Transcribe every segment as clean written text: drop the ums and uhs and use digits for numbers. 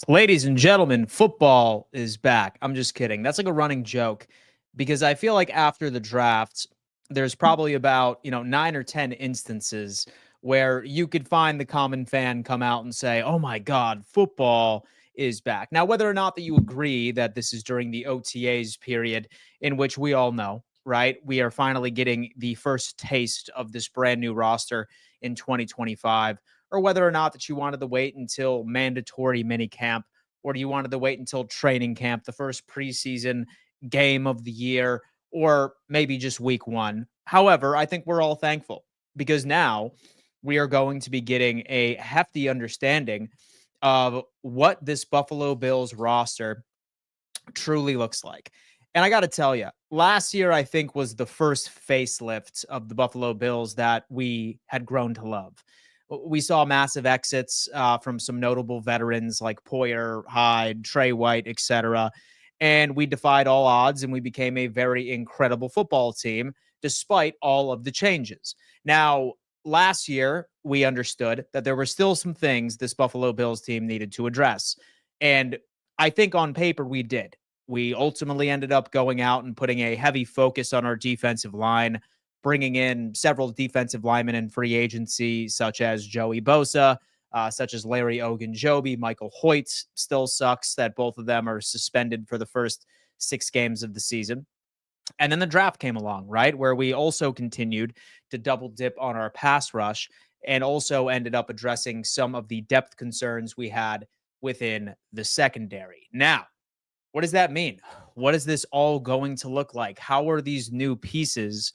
Ladies and gentlemen, football is back. I'm just kidding. That's like a running joke because I feel like after the draft, there's probably about, 9 or 10 instances where you could find the common fan come out and say, "Oh my god, football is back." Now, whether or not that you agree that this is during the OTAs period in which we all know, right? We are finally getting the first taste of this brand new roster in 2025, or whether or not that you wanted to wait until mandatory mini camp, or do you wanted to wait until training camp, the first preseason game of the year, or maybe just week one. However, I think we're all thankful because now we are going to be getting a hefty understanding of what this Buffalo Bills roster truly looks like. And I got to tell you, last year, I think, was the first facelift of the Buffalo Bills that we had grown to love. We saw massive exits from some notable veterans like Poyer, Hyde, Trey White, etc. And we defied all odds and we became a very incredible football team despite all of the changes. Now, last year, we understood that there were still some things this Buffalo Bills team needed to address. And I think on paper we did. We ultimately ended up going out and putting a heavy focus on our defensive line, bringing in several defensive linemen in free agency, such as Joey Bosa, such as Larry Ogunjobi. Michael Hoyt still sucks that both of them are suspended for the first 6 games of the season. And then the draft came along, right? Where we also continued to double dip on our pass rush and also ended up addressing some of the depth concerns we had within the secondary. Now, what does that mean? What is this all going to look like? How are these new pieces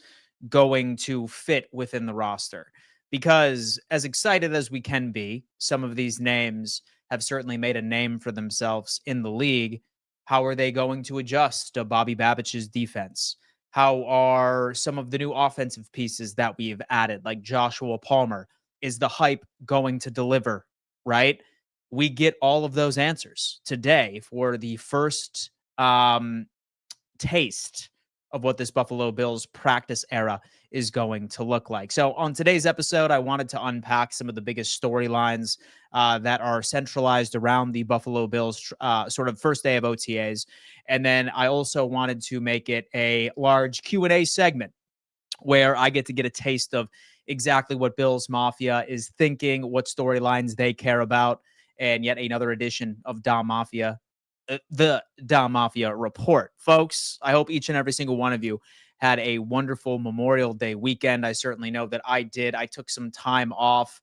going to fit within the roster? Because as excited as we can be, some of these names have certainly made a name for themselves in the league. How are they going to adjust to Bobby Babbitt's defense? How are some of the new offensive pieces that we've added, like Joshua Palmer? Is the hype going to deliver? Right? We get all of those answers today for the first taste of what this Buffalo Bills practice era is going to look like. So, on today's episode, I wanted to unpack some of the biggest storylines that are centralized around the Buffalo Bills sort of first day of OTAs, and then I also wanted to make it a large Q&A segment where I get to get a taste of exactly what Bills Mafia is thinking, what storylines they care about, and yet another edition of Don Mafia, the Don Mafia Report. Folks, I hope each and every single one of you had a wonderful Memorial Day weekend. I certainly know that I did. I took some time off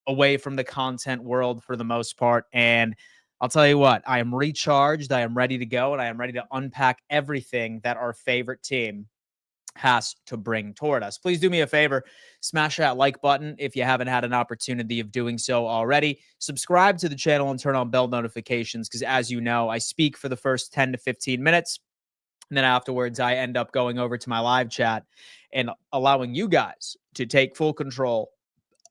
away from the content world for the most part. And I'll tell you what, I am recharged. I am ready to go. And I am ready to unpack everything that our favorite team has to bring toward us. Please do me a favor, smash that like button if you haven't had an opportunity of doing so already. Subscribe to the channel and turn on bell notifications because, as you know, I speak for the first 10 to 15 minutes. And then afterwards, I end up going over to my live chat and allowing you guys to take full control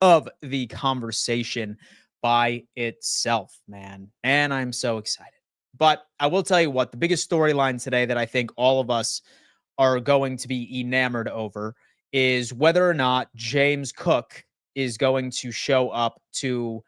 of the conversation by itself, man. And I'm so excited. But I will tell you what, the biggest storyline today that I think all of us are going to be enamored over is whether or not James Cook is going to show up to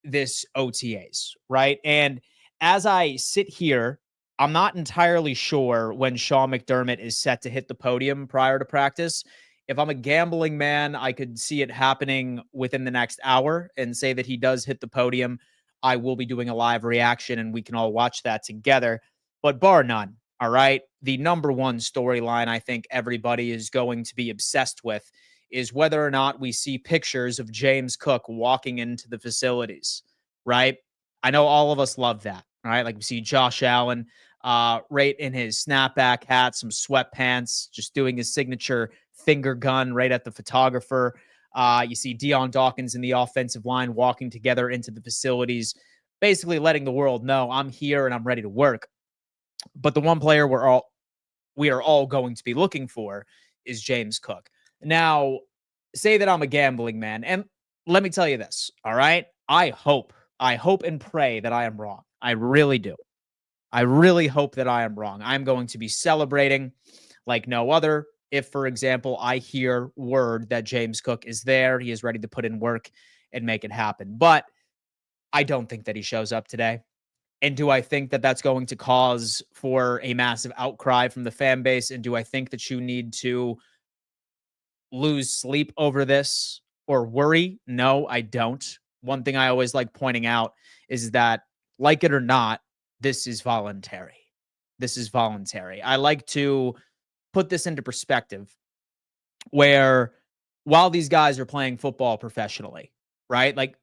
this OTAs, right? And as I sit here, I'm not entirely sure when Sean McDermott is set to hit the podium prior to practice. If I'm a gambling man, I could see it happening within the next hour and say that he does hit the podium. I will be doing a live reaction and we can all watch that together. But bar none, all right, the number one storyline I think everybody is going to be obsessed with is whether or not we see pictures of James Cook walking into the facilities, right? I know all of us love that, right? Like we see Josh Allen right in his snapback hat, some sweatpants, just doing his signature finger gun right at the photographer. You see Deion Dawkins and the offensive line walking together into the facilities, basically letting the world know I'm here and I'm ready to work. But the one player we are all going to be looking for is James Cook. Now, say that I'm a gambling man, and let me tell you this, all right? I hope and pray that I am wrong. I really do. I really hope that I am wrong. I'm going to be celebrating like no other. If, for example, I hear word that James Cook is there, he is ready to put in work and make it happen. But I don't think that he shows up today. And do I think that that's going to cause for a massive outcry from the fan base? And do I think that you need to lose sleep over this or worry? No, I don't. One thing I always like pointing out is that, like it or not, this is voluntary. This is voluntary. I like to put this into perspective where while these guys are playing football professionally, right? Like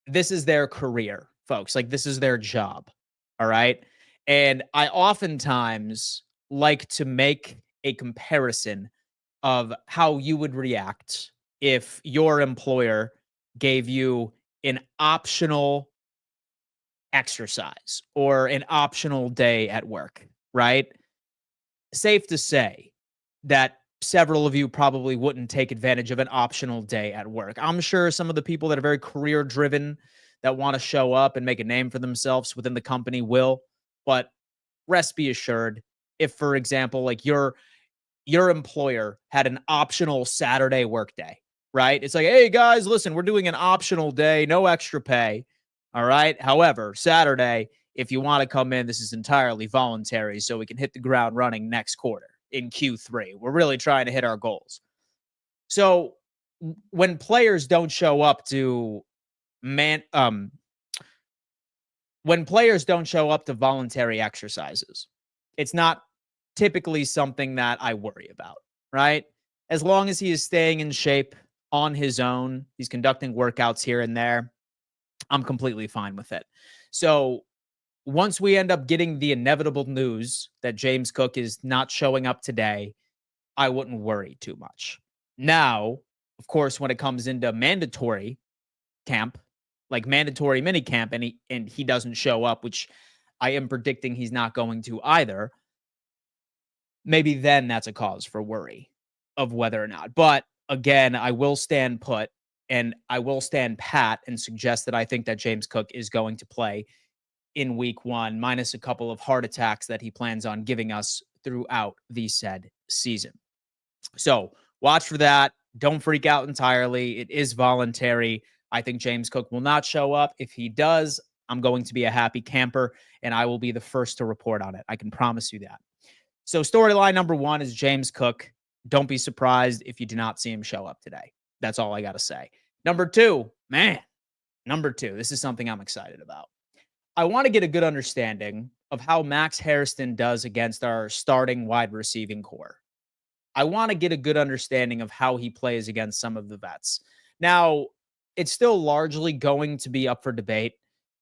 this is their career, folks. Like this is their job. All right. And I oftentimes like to make a comparison of how you would react if your employer gave you an optional exercise or an optional day at work, right? Safe to say that several of you probably wouldn't take advantage of an optional day at work. I'm sure some of the people that are very career driven that want to show up and make a name for themselves within the company will, but rest be assured if, for example, like your employer had an optional Saturday workday, right? It's like, hey guys, listen, we're doing an optional day, no extra pay. All right. However, Saturday, if you want to come in, this is entirely voluntary so we can hit the ground running next quarter in Q3. We're really trying to hit our goals. So when players don't show up to when players don't show up to voluntary exercises, it's not typically something that I worry about, right? As long as he is staying in shape on his own, he's conducting workouts here and there, I'm completely fine with it. So once we end up getting the inevitable news that James Cook is not showing up today, I wouldn't worry too much. Now, of course, when it comes into mandatory camp, like mandatory mini camp, and he doesn't show up, which I am predicting he's not going to either, maybe then that's a cause for worry of whether or not. But again, I will stand put and I will stand pat and suggest that I think that James Cook is going to play in week one, minus a couple of heart attacks that he plans on giving us throughout the said season. So watch for that. Don't freak out entirely. It is voluntary. I think James Cook will not show up. If he does, I'm going to be a happy camper and I will be the first to report on it. I can promise you that. So storyline number one is James Cook. Don't be surprised if you do not see him show up today. That's all I got to say. Number two, this is something I'm excited about. I want to get a good understanding of how Max Harrison does against our starting wide receiving core. I want to get a good understanding of how he plays against some of the vets. Now, it's still largely going to be up for debate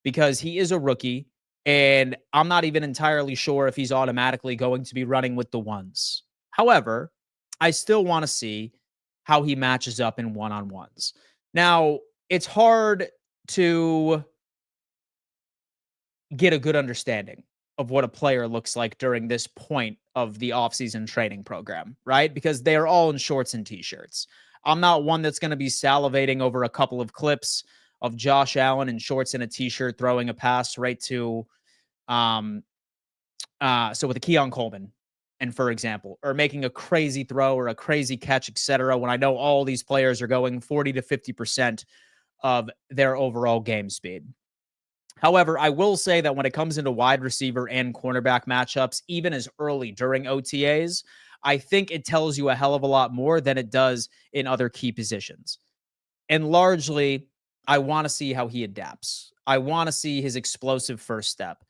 because he is a rookie, and I'm not even entirely sure if he's automatically going to be running with the ones. However, I still want to see how he matches up in one-on-ones. Now, it's hard to get a good understanding of what a player looks like during this point of the offseason training program, right? Because they are all in shorts and t-shirts. I'm not one that's going to be salivating over a couple of clips of Josh Allen in shorts and a t-shirt throwing a pass right to so with a Keon Coleman, and for example, or making a crazy throw or a crazy catch, etc. When I know all these players are going 40 to 50% of their overall game speed. However, I will say that when it comes into wide receiver and cornerback matchups, even as early during OTAs, I think it tells you a hell of a lot more than it does in other key positions. And largely, I want to see how he adapts. I want to see his explosive first step.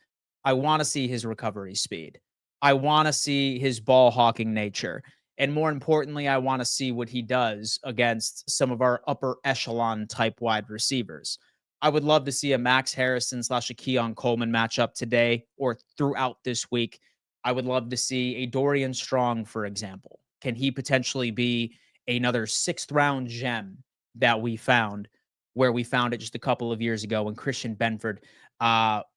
I want to see his recovery speed. I want to see his ball hawking nature. And more importantly, I want to see what he does against some of our upper echelon type wide receivers. I would love to see a Max Harrison / a Keon Coleman matchup today or throughout this week. I would love to see a Dorian Strong, for example. Can he potentially be another sixth round gem that we found, where we found it just a couple of years ago when Christian Benford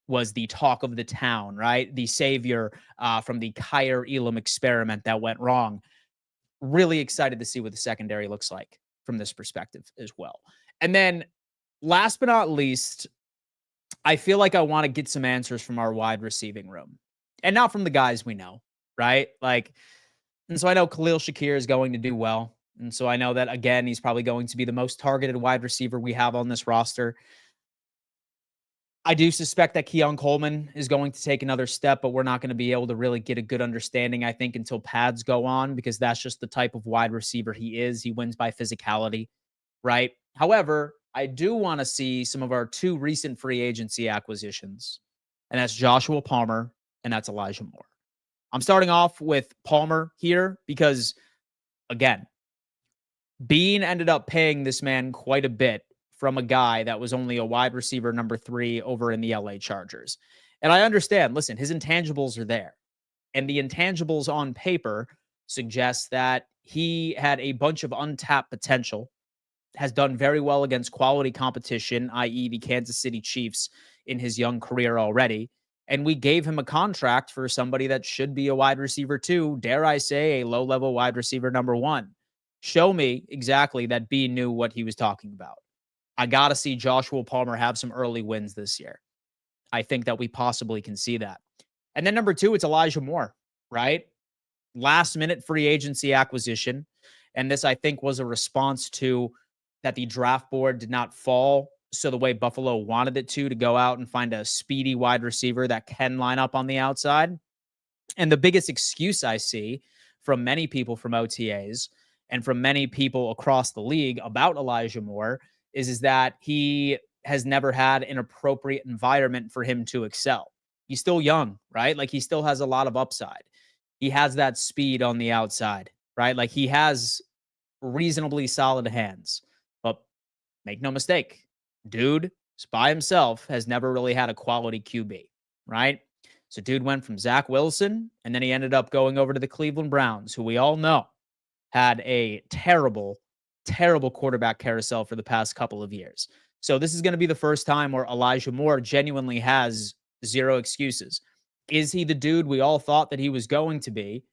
was the talk of the town, right? The savior from the Kyer Elam experiment that went wrong. Really excited to see what the secondary looks like from this perspective as well. And then last but not least, I feel like I want to get some answers from our wide receiving room and not from the guys we know, right? And so I know Khalil Shakir is going to do well. And so I know that, again, he's probably going to be the most targeted wide receiver we have on this roster. I do suspect that Keon Coleman is going to take another step, but we're not going to be able to really get a good understanding, I think, until pads go on, because that's just the type of wide receiver he is. He wins by physicality, right? However, I do want to see some of our two recent free agency acquisitions, and that's Joshua Palmer and that's Elijah Moore. I'm starting off with Palmer here because, again, Bean ended up paying this man quite a bit from a guy that was only a wide receiver number 3 over in the LA Chargers. And I understand, listen, his intangibles are there. And the intangibles on paper suggest that he had a bunch of untapped potential, has done very well against quality competition, i.e., the Kansas City Chiefs, in his young career already. And we gave him a contract for somebody that should be a wide receiver 2, dare I say, a low level wide receiver number 1. Show me exactly that B knew what he was talking about. I got to see Joshua Palmer have some early wins this year. I think that we possibly can see that. And then number 2, it's Elijah Moore, right? Last minute free agency acquisition. And this, I think, was a response to that the draft board did not fall so the way Buffalo wanted it to go out and find a speedy wide receiver that can line up on the outside. And the biggest excuse I see from many people from OTAs and from many people across the league about Elijah Moore is that he has never had an appropriate environment for him to excel. He's still young, right? Like, he still has a lot of upside. He has that speed on the outside, right? Like, he has reasonably solid hands. But make no mistake, dude by himself has never really had a quality QB, right? So dude went from Zach Wilson, and then he ended up going over to the Cleveland Browns, who we all know had a terrible, terrible quarterback carousel for the past couple of years. So this is going to be the first time where Elijah Moore genuinely has zero excuses. Is he the dude we all thought that he was going to be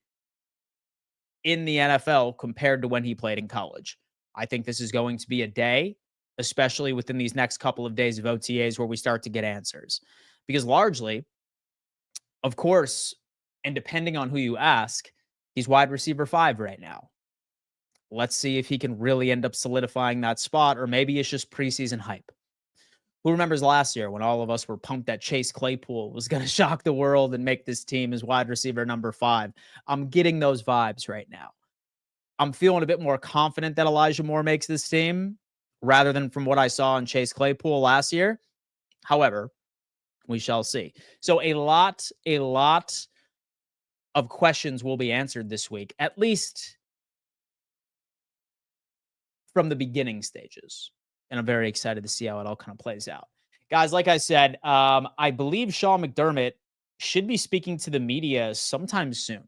in the NFL compared to when he played in college? I think this is going to be a day, especially within these next couple of days of OTAs, where we start to get answers. Because largely, of course, and depending on who you ask, he's wide receiver 5 right now. Let's see if he can really end up solidifying that spot, or maybe it's just preseason hype. Who remembers last year when all of us were pumped that Chase Claypool was going to shock the world and make this team as wide receiver number 5? I'm getting those vibes right now. I'm feeling a bit more confident that Elijah Moore makes this team rather than from what I saw in Chase Claypool last year. However, we shall see. So a lot of questions will be answered this week, at least from the beginning stages. And I'm very excited to see how it all kind of plays out. Guys, like I said, I believe Sean McDermott should be speaking to the media sometime soon.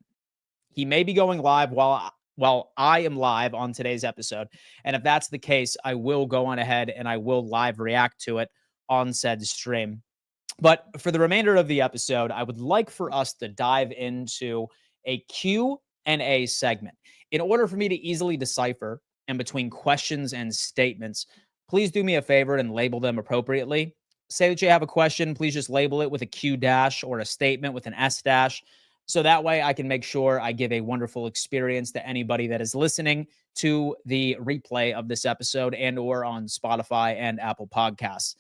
He may be going live while I am live on today's episode. And if that's the case, I will go on ahead and I will live react to it on said stream. But for the remainder of the episode, I would like for us to dive into a Q&A segment. In order for me to easily decipher in between questions and statements, please do me a favor and label them appropriately. Say that you have a question, please just label it with a Q dash or a statement with an S dash. So that way I can make sure I give a wonderful experience to anybody that is listening to the replay of this episode and or on Spotify and Apple Podcasts.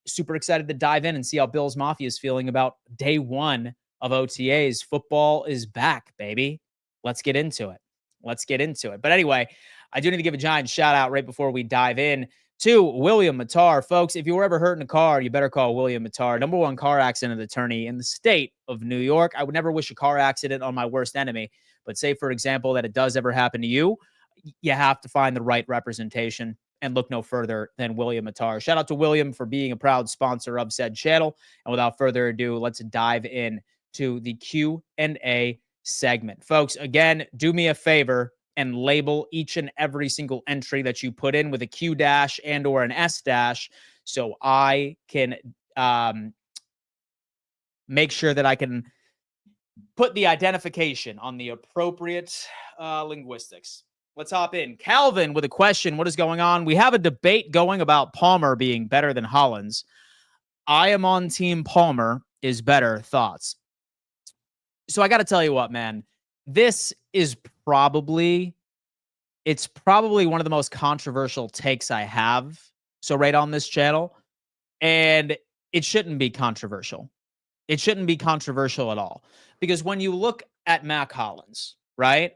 Super excited to dive in and see how Bills Mafia is feeling about day 1 of OTAs. Football is back, baby. Let's get into it. But anyway, I do need to give a giant shout out right before we dive in to William Mattar. Folks, if you were ever hurt in a car, you better call William Mattar, #1 car accident attorney in the state of New York. I would never wish a car accident on my worst enemy, but say, for example, that it does ever happen to you, you have to find the right representation and look no further than William Mattar. Shout out to William for being a proud sponsor of said channel. And without further ado, let's dive in to the Q&A segment. Folks, again, do me a favor and label each and every single entry that you put in with a Q dash and or an S dash so I can make sure that I can put the identification on the appropriate linguistics. Let's hop in. Calvin with a question. What is going on? We have a debate going about Palmer being better than Hollins. I am on team Palmer is better. Thoughts? So I got to tell you what, man. This is probably one of the most controversial takes I have. So right on this channel. And it shouldn't be controversial. It shouldn't be controversial at all. Because when you look at Mac Hollins, right?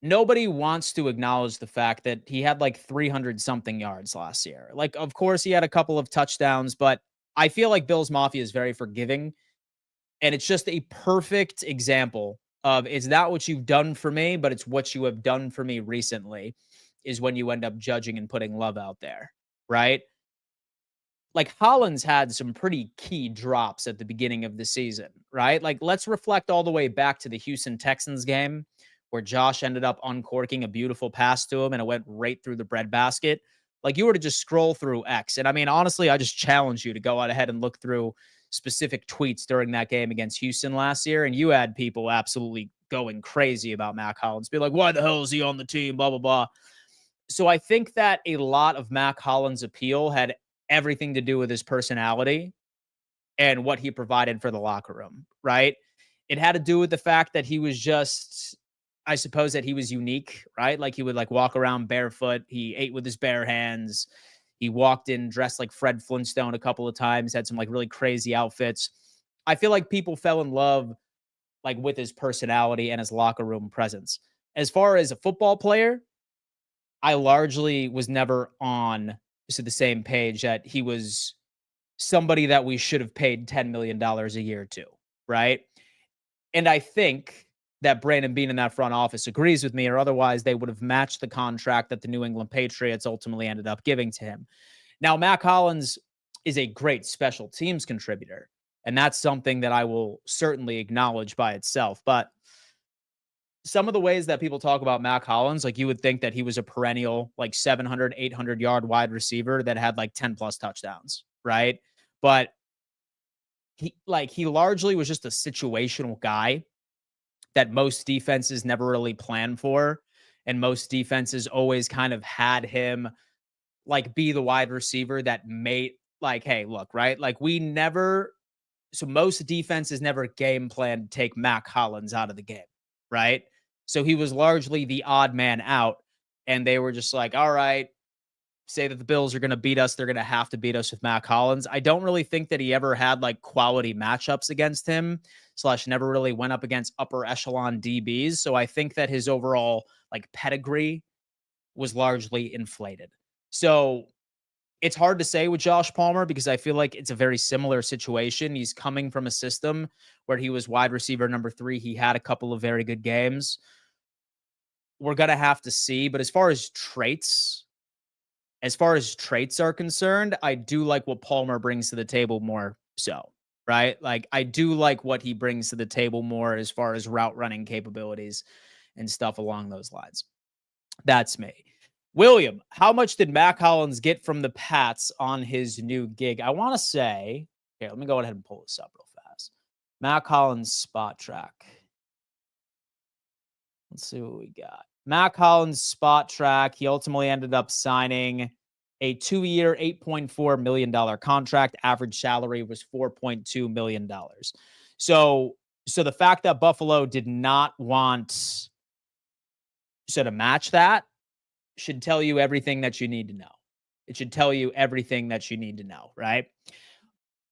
Nobody wants to acknowledge the fact that he had like 300 something yards last year. Like, of course, he had a couple of touchdowns, but I feel like Bills Mafia is very forgiving. And it's just a perfect example of it's not what you've done for me, but it's what you have done for me recently, is when you end up judging and putting love out there, right? Like Hollins had some pretty key drops at the beginning of the season, right? Like let's reflect all the way back to the Houston Texans game where Josh ended up uncorking a beautiful pass to him and it went right through the breadbasket. Like you were to just scroll through X. And I mean, honestly, I just challenge you to go out ahead and look through specific tweets during that game against Houston last year. And you had people absolutely going crazy about Mac Hollins, be like, why the hell is he on the team? Blah, blah, blah. So I think that a lot of Mac Hollins' appeal had everything to do with his personality and what he provided for the locker room, right? It had to do with the fact that he was just, I suppose that he was unique, right? Like he would like walk around barefoot. He ate with his bare hands. He walked in dressed like Fred Flintstone a couple of times, had some like really crazy outfits. I feel like people fell in love like with his personality and his locker room presence. As far as a football player, I largely was never on to the same page that he was somebody that we should have paid $10 million dollars a year to, right? And I think that Brandon Beane in that front office agrees with me, or otherwise they would have matched the contract that the New England Patriots ultimately ended up giving to him. Now, Mac Hollins is a great special teams contributor, and that's something that I will certainly acknowledge by itself. But some of the ways that people talk about Mac Hollins, like you would think that he was a perennial, like 700, 800 yard wide receiver that had like 10 plus touchdowns, right? But he largely was just a situational guy that most defenses never really planned for. And most defenses always kind of had him like be the wide receiver that made like, hey, look, right? Like we never, so most defenses never game plan to take Mac Hollins out of the game, right? So he was largely the odd man out. And they were just like, all right, say that the Bills are going to beat us. They're going to have to beat us with Mac Hollins. I don't really think that he ever had like quality matchups against him, slash never really went up against upper echelon DBs. So I think that his overall like pedigree was largely inflated. So it's hard to say with Josh Palmer because I feel like it's a very similar situation. He's coming from a system where he was wide receiver number 3. He had a couple of very good games. We're going to have to see. But as far as traits are concerned, I do like what Palmer brings to the table more so, right? Like I do like what he brings to the table more as far as route running capabilities and stuff along those lines. That's me. William, how much did Mac Hollins get from the Pats on his new gig? I want to say, here, let me go ahead and pull this up real fast. Mac Hollins spot track. Let's see what we got. Mac Hollins spot track. He ultimately ended up signing a 2-year, $8.4 million contract. Average salary was $4.2 million. So the fact that Buffalo did not want to match that should tell you everything that you need to know. It should tell you everything that you need to know, right?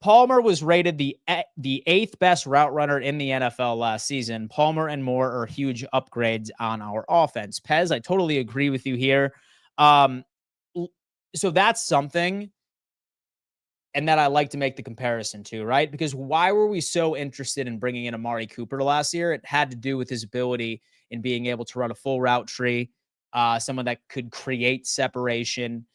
Palmer was rated the 8th best route runner in the NFL last season. Palmer and Moore are huge upgrades on our offense. Pez, I totally agree with you here. So that's something, and that I like to make the comparison to, right? Because why were we so interested in bringing in Amari Cooper last year? It had to do with his ability in being able to run a full route tree, someone that could create separation.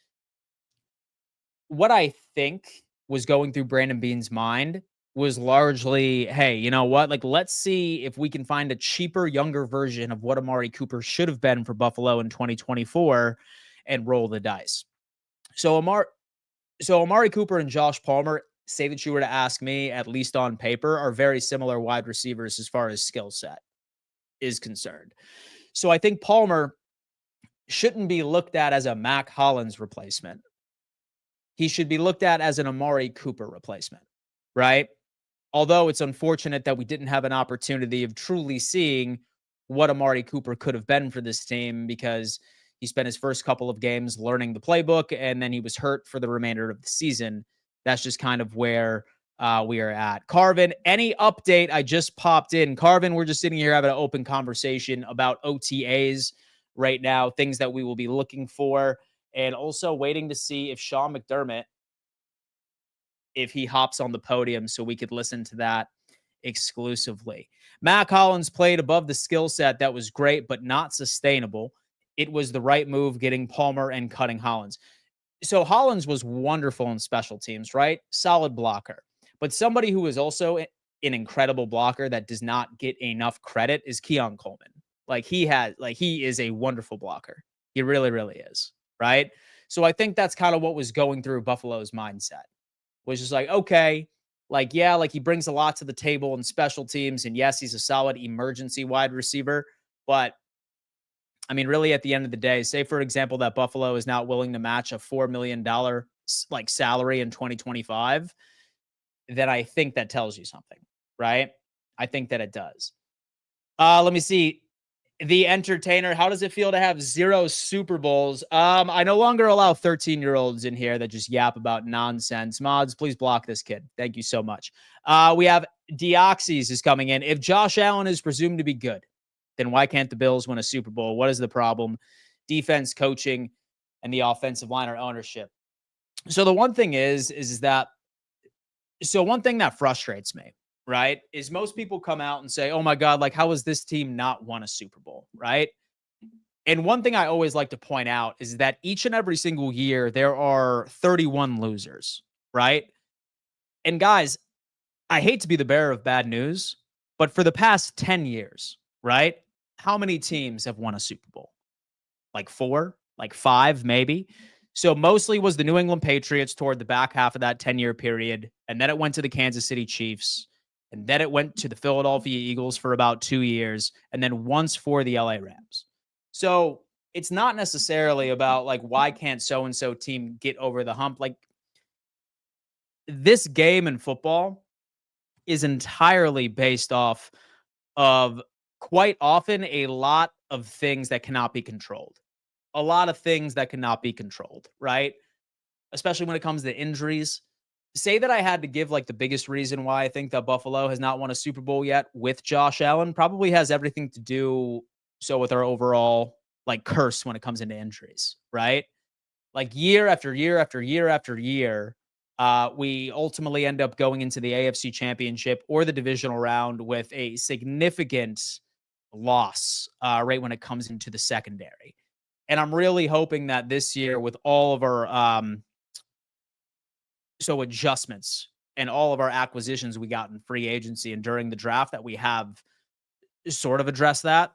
What I think was going through Brandon Beane's mind was largely, hey, you know what? Like, let's see if we can find a cheaper, younger version of what Amari Cooper should have been for Buffalo in 2024 and roll the dice. So Amari Cooper and Josh Palmer, say that you were to ask me, at least on paper, are very similar wide receivers as far as skill set is concerned. So I think Palmer shouldn't be looked at as a Mac Hollins replacement. He should be looked at as an Amari Cooper replacement, right? Although it's unfortunate that we didn't have an opportunity of truly seeing what Amari Cooper could have been for this team because he spent his first couple of games learning the playbook and then he was hurt for the remainder of the season. that's just kind of where we are at. Carvin, any update? I just popped in. Carvin, we're just sitting here having an open conversation about OTAs right now, things that we will be looking for, and also waiting to see if Sean McDermott, if he hops on the podium so we could listen to that exclusively. Mac Hollins played above the skill set that was great, but not sustainable. It was the right move getting Palmer and cutting Hollins. So Hollins was wonderful in special teams, right? Solid blocker. But somebody who is also an incredible blocker that does not get enough credit is Keon Coleman. He is a wonderful blocker. He really, really is, right? So I think that's kind of what was going through Buffalo's mindset. Was just like, okay, yeah, he brings a lot to the table in special teams. And yes, he's a solid emergency wide receiver. But I mean, really, at the end of the day, say, for example, that Buffalo is not willing to match a $4 million salary in 2025, then I think that tells you something, right? I think that it does. Let me see. The Entertainer, how does it feel to have 0 Super Bowls? I no longer allow 13-year-olds in here that just yap about nonsense. Mods, please block this kid. Thank you so much. We have Deoxys is coming in. If Josh Allen is presumed to be good, then why can't the Bills win a Super Bowl? What is the problem? Defense, coaching, and the offensive line or ownership. So the one thing is that one thing that frustrates me, right, is most people come out and say, oh my God, how has this team not won a Super Bowl, right? And one thing I always like to point out is that each and every single year, there are 31 losers, right? And guys, I hate to be the bearer of bad news, but for the past 10 years, right, how many teams have won a Super Bowl? 4, 5, maybe. So mostly was the New England Patriots toward the back half of that 10-year period. And then it went to the Kansas City Chiefs. And then it went to the Philadelphia Eagles for about 2 years. And then once for the LA Rams. So it's not necessarily about why can't so-and-so team get over the hump? This game in football is entirely based off of quite often a lot of things that cannot be controlled. A lot of things that cannot be controlled, right? Especially when it comes to injuries. Say that I had to give the biggest reason why I think that Buffalo has not won a Super Bowl yet with Josh Allen, probably has everything to do with our overall curse when it comes into injuries, right? Year after year after year after year, we ultimately end up going into the AFC Championship or the divisional round with a significant loss right when it comes into the secondary. And I'm really hoping that this year, with all of our adjustments and all of our acquisitions we got in free agency and during the draft, that we have sort of addressed that.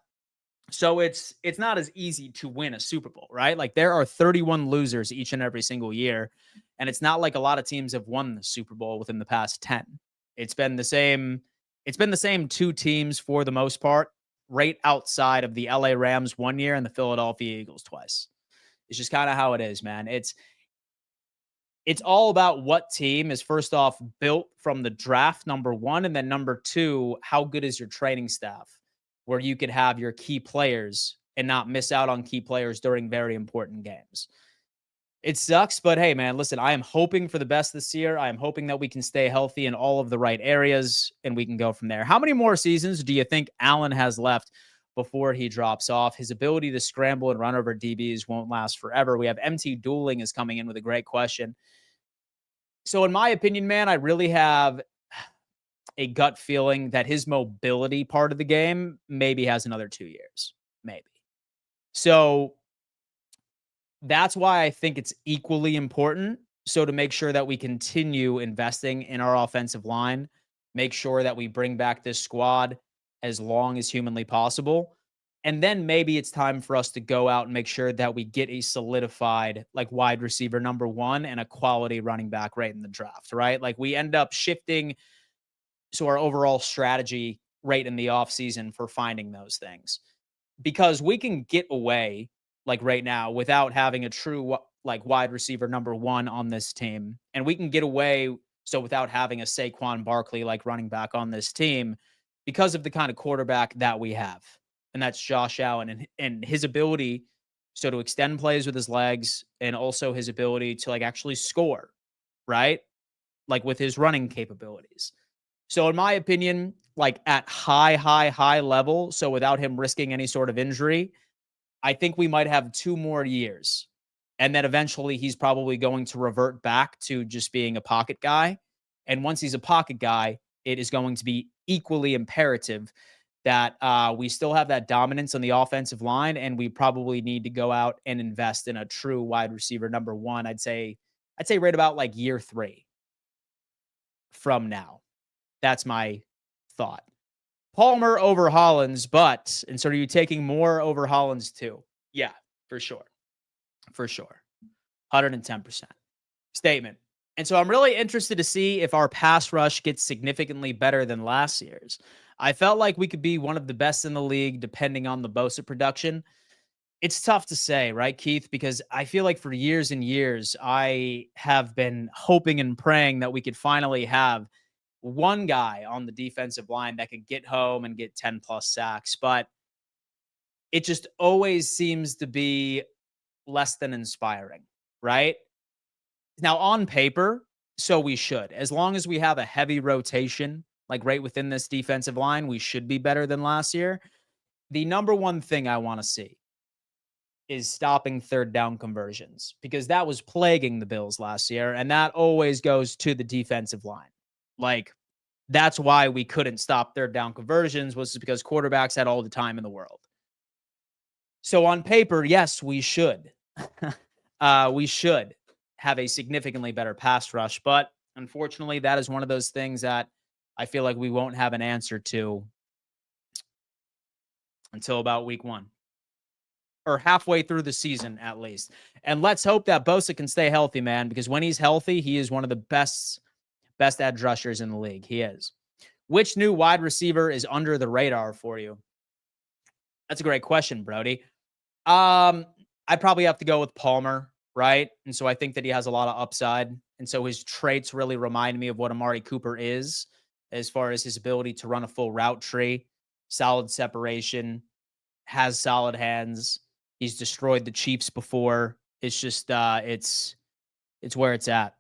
So it's not as easy to win a Super Bowl, right? There are 31 losers each and every single year. And it's not like a lot of teams have won the Super Bowl within the past 10. It's been the same 2 teams for the most part, right outside of the LA Rams 1 year and the Philadelphia Eagles twice. It's just kind of how it is, man. It's all about what team is first off built from the draft, number 1, and then number 2, how good is your training staff, where you could have your key players and not miss out on key players during very important games. It sucks, but hey, man, listen, I am hoping for the best this year. I am hoping that we can stay healthy in all of the right areas and we can go from there. How many more seasons do you think Allen has left before he drops off? His ability to scramble and run over DBs won't last forever. We have MT Dueling is coming in with a great question. So in my opinion, man, I really have a gut feeling that his mobility part of the game maybe has another 2 years, maybe. So that's why I think it's equally important. So to make sure that we continue investing in our offensive line, make sure that we bring back this squad as long as humanly possible. And then maybe it's time for us to go out and make sure that we get a solidified wide receiver number 1 and a quality running back right in the draft, right? We end up shifting our overall strategy right in the offseason for finding those things. Because we can get away right now without having a true wide receiver number 1 on this team. And we can get away without having a Saquon Barkley running back on this team because of the kind of quarterback that we have. And that's Josh Allen and his ability to extend plays with his legs and also his ability to actually score, right? like with his running capabilities. So in my opinion, like at high level, so without him risking any sort of injury, I think we might have 2 more years. And then eventually he's probably going to revert back to just being a pocket guy. And once he's a pocket guy, it is going to be equally imperative that we still have that dominance on the offensive line, and we probably need to go out and invest in a true wide receiver number one. I'd say right about like year 3 from now. That's my thought. Palmer over Hollins, and so are you taking more over Hollins too? Yeah, for sure. For sure. 110%. Statement. And so I'm really interested to see if our pass rush gets significantly better than last year's. I felt like we could be one of the best in the league depending on the Bosa production. It's tough to say, right, Keith? Because I feel like for years and years, I have been hoping and praying that we could finally have one guy on the defensive line that could get home and get 10 plus sacks. But it just always seems to be less than inspiring, right? Now, on paper, so we should. As long as we have a heavy rotation, like right within this defensive line, we should be better than last year. The number one thing I want to see is stopping third down conversions, because that was plaguing the Bills last year, and that always goes to the defensive line. Like, that's why we couldn't stop third down conversions, was because quarterbacks had all the time in the world. So on paper, yes, we should. We should have a significantly better pass rush, but unfortunately, that is one of those things that I feel like we won't have an answer to until about week 1. Or halfway through the season, at least. And let's hope that Bosa can stay healthy, man, because when he's healthy, he is one of the best edge rushers in the league. He is. Which new wide receiver is under the radar for you? That's a great question, Brody. I'd probably have to go with Palmer, right? And so I think that he has a lot of upside. And so his traits really remind me of what Amari Cooper is, as far as his ability to run a full route tree, solid separation, has solid hands. He's destroyed the Chiefs before. It's just, it's where it's at.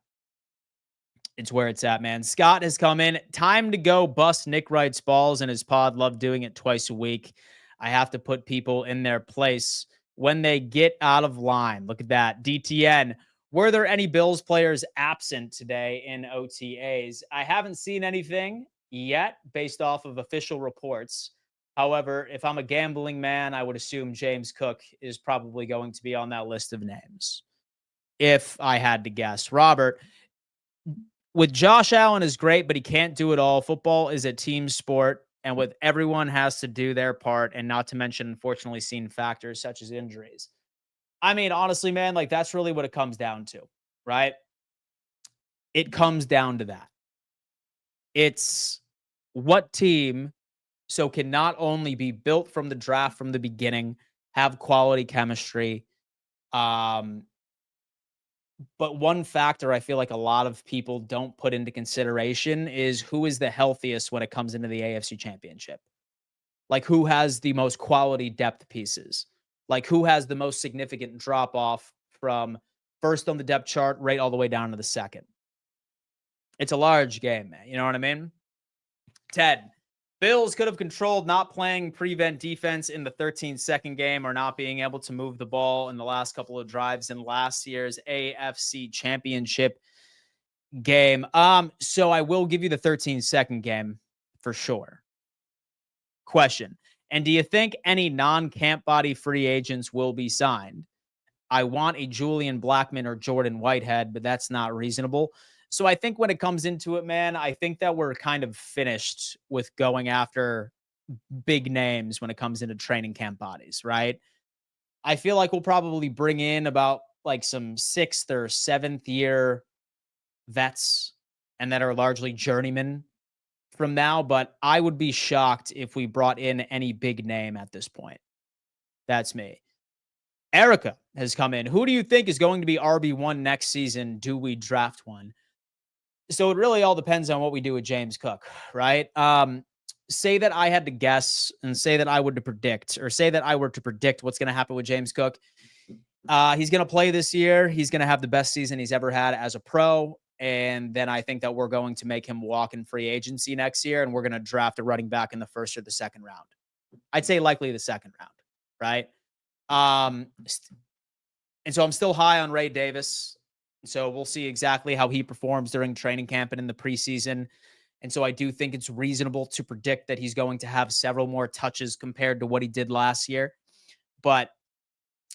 It's where it's at, man. Scott has come in. Time to go bust Nick Wright's balls in his pod. Love doing it twice a week. I have to put people in their place when they get out of line. Look at that. DTN. Were there any Bills players absent today in OTAs? I haven't seen anything yet based off of official reports. However, if I'm a gambling man, I would assume James Cook is probably going to be on that list of names, if I had to guess. Robert, with Josh Allen is great, but he can't do it all. Football is a team sport, and with everyone has to do their part, and not to mention, unfortunately, seen factors such as injuries. I mean, honestly, man, like that's really what it comes down to, right? It comes down to that. It's what team can not only be built from the draft from the beginning, have quality chemistry, but one factor I feel like a lot of people don't put into consideration is who is the healthiest when it comes into the AFC Championship. Like, who has the most quality depth pieces? Like, who has the most significant drop off from first on the depth chart right all the way down to the second? It's a large game, man. You know what I mean? Ted, Bills could have controlled not playing prevent defense in the 13-second game, or not being able to move the ball in the last couple of drives in last year's AFC Championship game. So I will give you the 13-second game for sure. Question. And do you think any non-camp body free agents will be signed? I want a Julian Blackmon or Jordan Whitehead, but that's not reasonable. So I think when it comes into it, man, I think that we're kind of finished with going after big names when it comes into training camp bodies, right? I feel like we'll probably bring in about like some 6th or 7th year vets, and that are largely journeymen from now, but I would be shocked if we brought in any big name at this point. That's me. Erica has come in. Who do you think is going to be RB1 next season? Do we draft one? So it really all depends on what we do with James Cook, right? Say that I had to guess, and say that I were to predict what's going to happen with James Cook. He's going to play this year. He's going to have the best season he's ever had as a pro. And then I think that we're going to make him walk in free agency next year, and we're going to draft a running back in the first or the second round. I'd say likely the second round, right? And so I'm still high on Ray Davis. So we'll see exactly how he performs during training camp and in the preseason. And so I do think it's reasonable to predict that he's going to have several more touches compared to what he did last year. But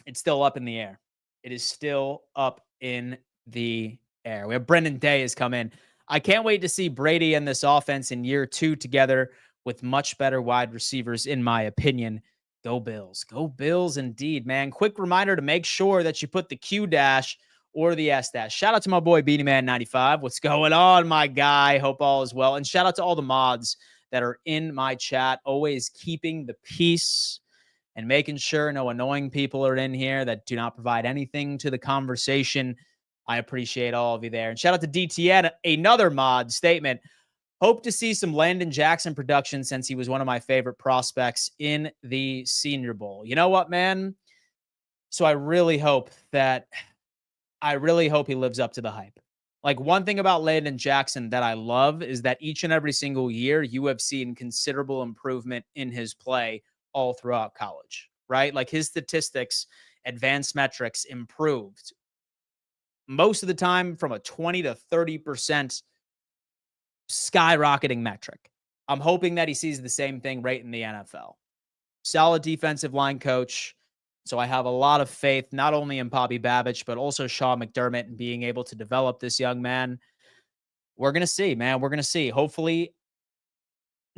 it's still up in the air. It is still up in the air. We have Brendan Day has come in. I can't wait to see Brady and this offense in year 2 together with much better wide receivers, in my opinion. Go Bills. Go Bills indeed, man. Quick reminder to make sure that you put the Q dash or the S dash. Shout out to my boy Beanie Man 95. What's going on, my guy? Hope all is well. And shout out to all the mods that are in my chat, always keeping the peace and making sure no annoying people are in here that do not provide anything to the conversation. I appreciate all of you there. And shout out to DTN, another mod statement. Hope to see some Landon Jackson production since he was one of my favorite prospects in the Senior Bowl. You know what, man? So I really hope he lives up to the hype. Like, one thing about Landon Jackson that I love is that each and every single year you have seen considerable improvement in his play all throughout college, right? Like, his statistics, advanced metrics improved most of the time from a 20 to 30% skyrocketing metric. I'm hoping that he sees the same thing right in the NFL. Solid defensive line coach. So I have a lot of faith, not only in Bobby Babich, but also Sean McDermott and being able to develop this young man. We're going to see, man. We're going to see. Hopefully.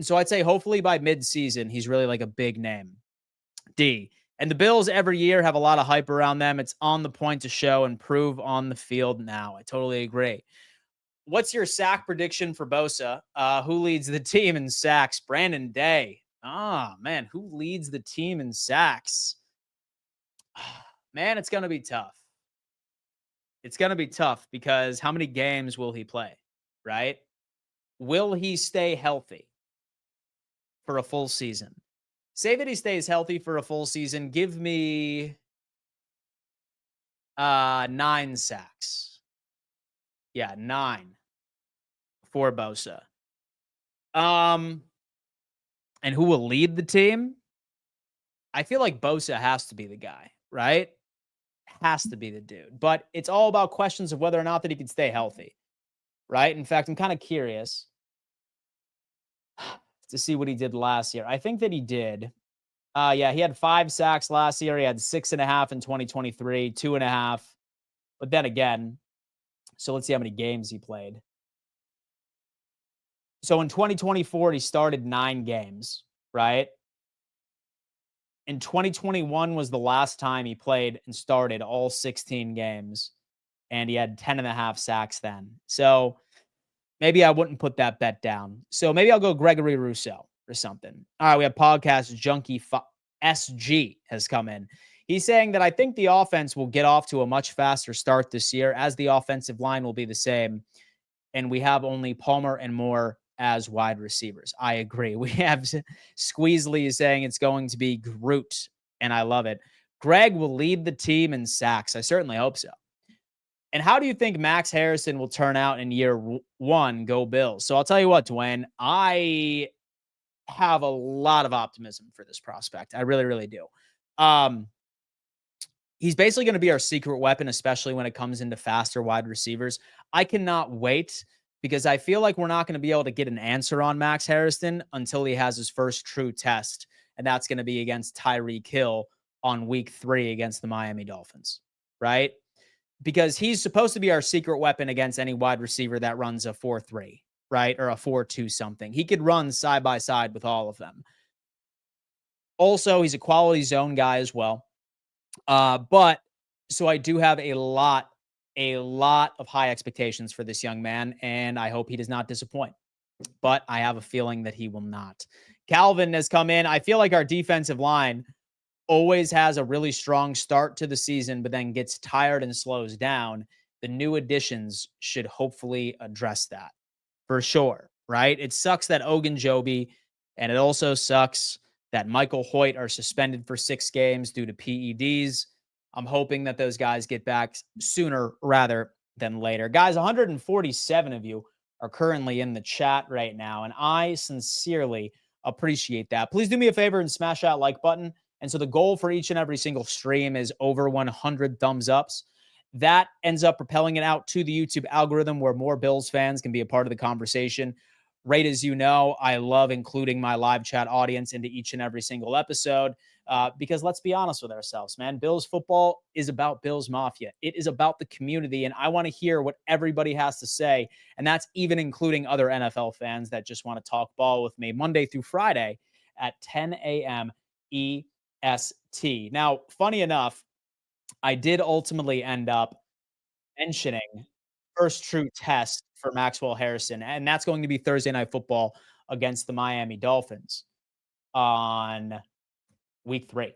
So I'd say hopefully by mid-season, he's really like a big name. D. And the Bills every year have a lot of hype around them. It's on the point to show and prove on the field now. I totally agree. What's your sack prediction for Bosa? Who leads the team in sacks? Brandon Day. Man, who leads the team in sacks? Man, it's going to be tough. It's going to be tough because how many games will he play, right? Will he stay healthy for a full season? Say that he stays healthy for a full season. Give me 9 sacks. Yeah, 9 for Bosa. And who will lead the team? I feel like Bosa has to be the guy, right? Has to be the dude. But it's all about questions of whether or not that he can stay healthy, right? In fact, I'm kind of curious to see what he did last year. I think that he did. Yeah, he had 5 sacks last year. He had 6.5 in 2023, 2.5. But then again, so let's see how many games he played. So in 2024, he started 9 games, right? In 2021 was the last time he played and started all 16 games, and he had 10.5 sacks then. So maybe I wouldn't put that bet down. So maybe I'll go Gregory Rousseau or something. All right, we have podcast Junkie SG has come in. He's saying that I think the offense will get off to a much faster start this year, as the offensive line will be the same, and we have only Palmer and Moore as wide receivers. I agree. We have Squeezely saying it's going to be Groot, and I love it. Greg will lead the team in sacks. I certainly hope so. And how do you think Max Harrison will turn out in year 1? Go Bills. So I'll tell you what, Dwayne, I have a lot of optimism for this prospect. I really, really do. He's basically going to be our secret weapon, especially when it comes into faster wide receivers. I cannot wait because I feel like we're not going to be able to get an answer on Max Harrison until he has his first true test, and that's going to be against Tyreek Hill on week 3 against the Miami Dolphins, right? Because he's supposed to be our secret weapon against any wide receiver that runs a 4-3, right? Or a 4-2 something. He could run side by side with all of them. Also, he's a quality zone guy as well. But so I do have a lot of high expectations for this young man, and I hope he does not disappoint. But I have a feeling that he will not. Calvin has come in. I feel like our defensive line always has a really strong start to the season, but then gets tired and slows down. The new additions should hopefully address that for sure, right? It sucks that Ogunjobi, and it also sucks that Michael Hoyt are suspended for 6 games due to PEDs. I'm hoping that those guys get back sooner rather than later. Guys, 147 of you are currently in the chat right now, and I sincerely appreciate that. Please do me a favor and smash that like button. And so the goal for each and every single stream is over 100 thumbs ups. That ends up propelling it out to the YouTube algorithm where more Bills fans can be a part of the conversation. Right as you know, I love including my live chat audience into each and every single episode. Because let's be honest with ourselves, man. Bills football is about Bills Mafia. It is about the community, and I want to hear what everybody has to say. And that's even including other NFL fans that just want to talk ball with me Monday through Friday at 10 a.m. EST. Now, funny enough, I did ultimately end up mentioning first true test for Maxwell Harrison, and that's going to be Thursday Night Football against the Miami Dolphins on week 3.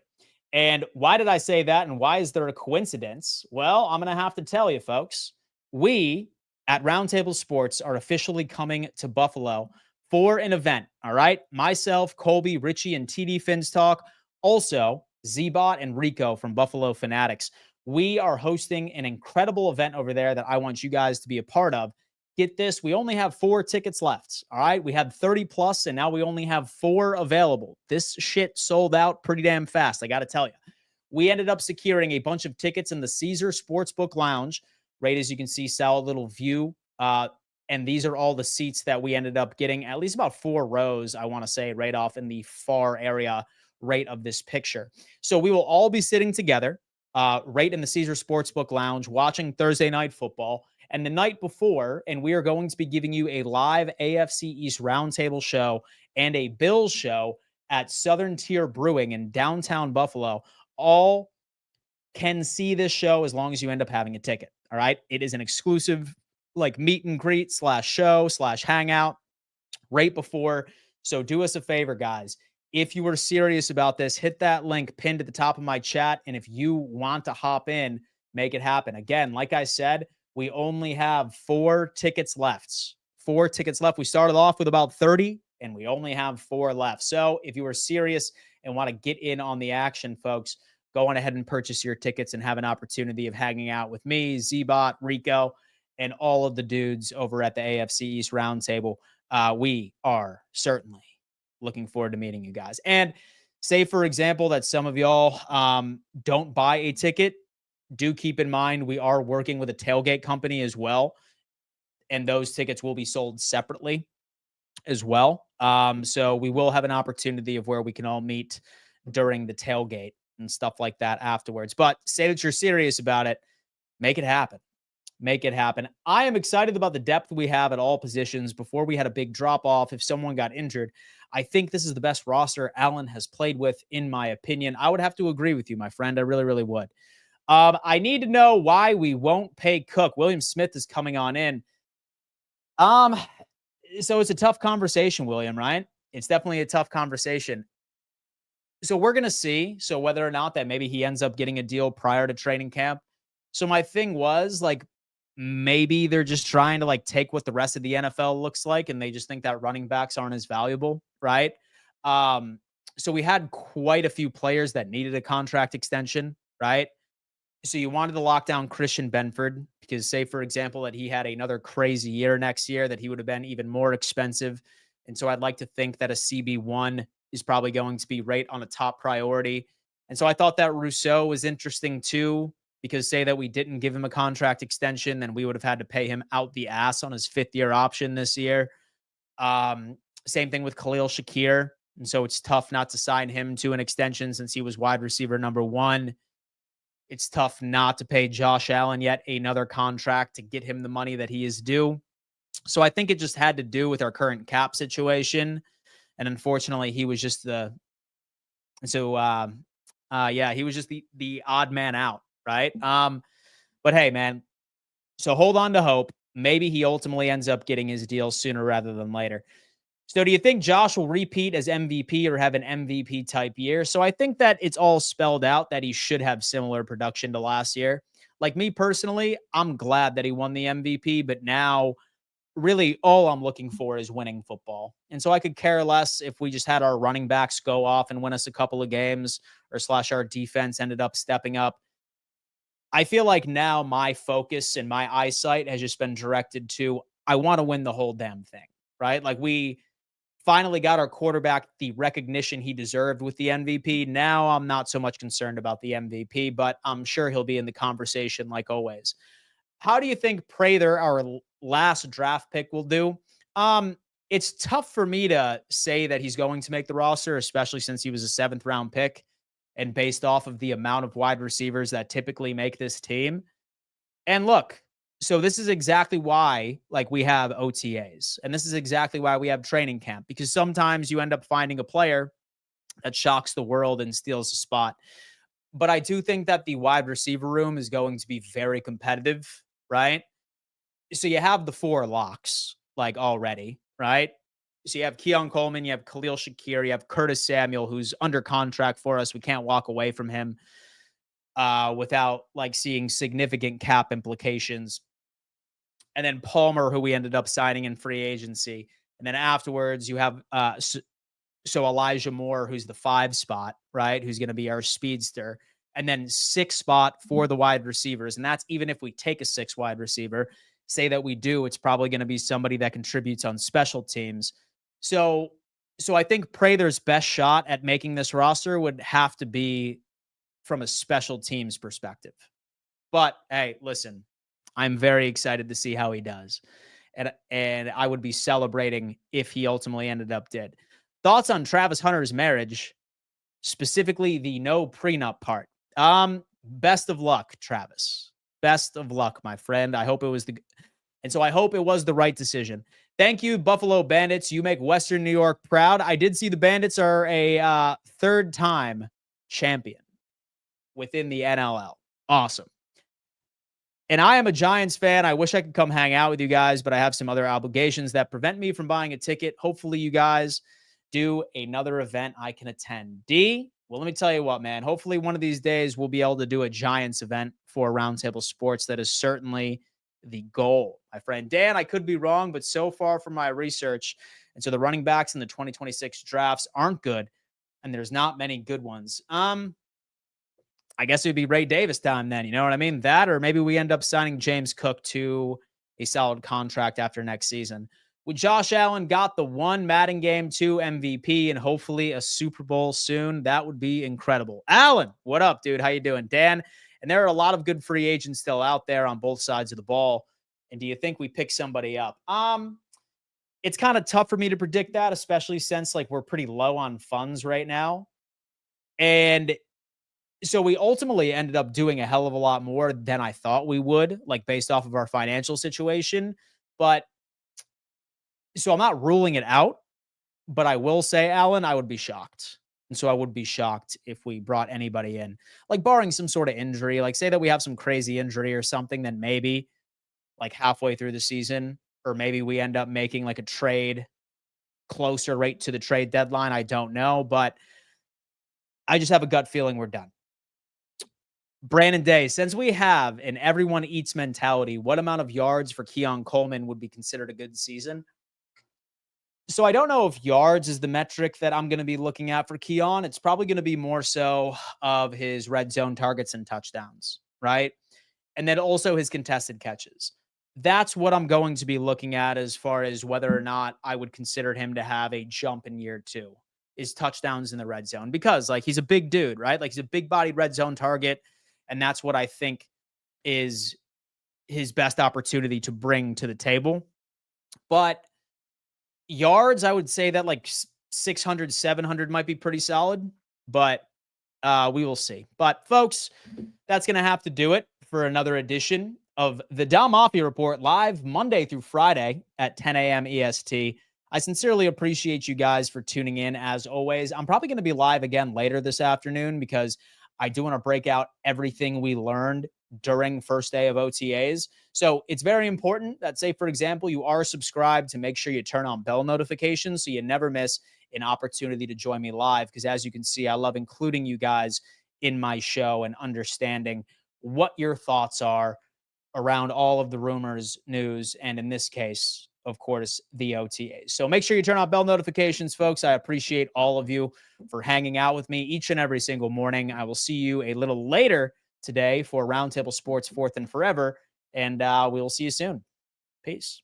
And why did I say that? And why is there a coincidence? Well, I'm going to have to tell you, folks. We at Roundtable Sports are officially coming to Buffalo for an event. All right. Myself, Colby, Richie, and TD Fins Talk. Also, Zbot and Rico from Buffalo Fanatics. We are hosting an incredible event over there that I want you guys to be a part of. Get this, we only have 4 tickets left. All right. We had 30 plus, and now we only have 4 available. This shit sold out pretty damn fast. I got to tell you, we ended up securing a bunch of tickets in the Caesar Sportsbook Lounge. Right as you can see, solid little view. And these are all the seats that we ended up getting, at least about 4 rows, I want to say, right off in the far area right of this picture. So we will all be sitting together right in the Caesar Sportsbook Lounge watching Thursday Night Football. And the night before, and we are going to be giving you a live AFC East roundtable show and a Bills show at Southern Tier Brewing in downtown Buffalo. All can see this show as long as you end up having a ticket. All right. It is an exclusive like meet and greet / show / hangout right before. So do us a favor, guys. If you were serious about this, hit that link pinned at the top of my chat. And if you want to hop in, make it happen. Again, like I said, we only have 4 tickets left. 4 tickets left. We started off with about 30, and we only have 4 left. So if you are serious and want to get in on the action, folks, go on ahead and purchase your tickets and have an opportunity of hanging out with me, Zbot, Rico, and all of the dudes over at the AFC East Roundtable. We are certainly looking forward to meeting you guys. And say, for example, that some of y'all don't buy a ticket. Do keep in mind we are working with a tailgate company as well, and those tickets will be sold separately as well. So we will have an opportunity of where we can all meet during the tailgate and stuff like that afterwards. But say that you're serious about it, make it happen. Make it happen. I am excited about the depth we have at all positions. Before we had a big drop off, if someone got injured, I think this is the best roster Allen has played with, in my opinion. I would have to agree with you, my friend. I really, really would. I need to know why we won't pay Cook. William Smith is coming on in. So it's a tough conversation, William, right? It's definitely a tough conversation. So we're going to see. So whether or not that maybe he ends up getting a deal prior to training camp. So my thing was like, maybe they're just trying to like take what the rest of the NFL looks like, and they just think that running backs aren't as valuable, right? So we had quite a few players that needed a contract extension, right? So you wanted to lock down Christian Benford because, say, for example, that he had another crazy year next year, that he would have been even more expensive. And so I'd like to think that a CB1 is probably going to be right on a top priority. And so I thought that Rousseau was interesting too, because say that we didn't give him a contract extension, then we would have had to pay him out the ass on his 5th-year option this year. Same thing with Khalil Shakir. And so it's tough not to sign him to an extension since he was wide receiver number 1. It's tough not to pay Josh Allen yet another contract to get him the money that he is due. So I think it just had to do with our current cap situation. And unfortunately, he was just he was just the odd man out, right? But hey, man, so hold on to hope. Maybe he ultimately ends up getting his deal sooner rather than later. So do you think Josh will repeat as MVP or have an MVP type year? So I think that it's all spelled out that he should have similar production to last year. Like me personally, I'm glad that he won the MVP, but now really all I'm looking for is winning football. And so I could care less if we just had our running backs go off and win us a couple of games, or / our defense ended up stepping up. I feel like now my focus and my eyesight has just been directed to, I want to win the whole damn thing, right? Like we finally got our quarterback the recognition he deserved with the MVP. Now I'm not so much concerned about the MVP, but I'm sure he'll be in the conversation like always. How do you think Prather, our last draft pick, will do? Um, it's tough for me to say that he's going to make the roster, especially since he was a 7th round pick and based off of the amount of wide receivers that typically make this team. And look, so this is exactly why like we have OTAs and this is exactly why we have training camp, because sometimes you end up finding a player that shocks the world and steals a spot. But I do think that the wide receiver room is going to be very competitive, right? So you have the 4 locks like already, right? So you have Keon Coleman, you have Khalil Shakir, you have Curtis Samuel, who's under contract for us. We can't walk away from him without like seeing significant cap implications. And then Palmer, who we ended up signing in free agency. And then afterwards, you have so Elijah Moore, who's the 5 spot, right? Who's going to be our speedster. And then 6 spot for the wide receivers. And that's even if we take a 6 wide receiver. Say that we do, it's probably going to be somebody that contributes on special teams. So I think Prather's best shot at making this roster would have to be from a special teams perspective. But hey, listen, I'm very excited to see how he does. And I would be celebrating if he ultimately ended up dead. Thoughts on Travis Hunter's marriage, specifically the no prenup part. Best of luck, Travis. Best of luck, my friend. I hope it was the right decision. Thank you, Buffalo Bandits. You make Western New York proud. I did see the Bandits are a 3rd-time champion within the NLL. Awesome. And I am a Giants fan. I wish I could come hang out with you guys, but I have some other obligations that prevent me from buying a ticket. Hopefully you guys do another event I can attend. D, well, let me tell you what, man. Hopefully one of these days we'll be able to do a Giants event for Roundtable Sports. That is certainly the goal, my friend. Dan, I could be wrong, but so far from my research, and so the running backs in the 2026 drafts aren't good, and there's not many good ones. I guess it would be Ray Davis time then, you know what I mean? That, or maybe we end up signing James Cook to a solid contract after next season. With Josh Allen got the 1 Madden Game 2 MVP and hopefully a Super Bowl soon, that would be incredible. Allen, what up, dude? How you doing? Dan, and there are a lot of good free agents still out there on both sides of the ball. And do you think we pick somebody up? It's kind of tough for me to predict that, especially since like we're pretty low on funds right now. And so we ultimately ended up doing a hell of a lot more than I thought we would, like based off of our financial situation. But so I'm not ruling it out, but I will say, Alan, I would be shocked. And so I would be shocked if we brought anybody in, like barring some sort of injury, like say that we have some crazy injury or something, then maybe like halfway through the season, or maybe we end up making like a trade closer right to the trade deadline. I don't know, but I just have a gut feeling we're done. Brandon Day, since we have an everyone eats mentality, what amount of yards for Keon Coleman would be considered a good season? So I don't know if yards is the metric that I'm going to be looking at for Keon. It's probably going to be more so of his red zone targets and touchdowns, right? And then also his contested catches. That's what I'm going to be looking at as far as whether or not I would consider him to have a jump in year 2 is touchdowns in the red zone, because like he's a big dude, right? Like he's a big bodied red zone target. And that's what I think is his best opportunity to bring to the table. But yards, I would say that like 600, 700 might be pretty solid, but we will see. But folks, that's going to have to do it for another edition of the Don Mafia Report, live Monday through Friday at 10 a.m. EST. I sincerely appreciate you guys for tuning in as always. I'm probably going to be live again later this afternoon because I do want to break out everything we learned during first day of OTAs. So it's very important that, say, for example, you are subscribed, to make sure you turn on bell notifications so you never miss an opportunity to join me live. Because as you can see, I love including you guys in my show and understanding what your thoughts are around all of the rumors, news, and in this case, of course, the OTAs. So make sure you turn on bell notifications, folks. I appreciate all of you for hanging out with me each and every single morning. I will see you a little later today for Roundtable Sports Fourth and Forever. And we will see you soon. Peace.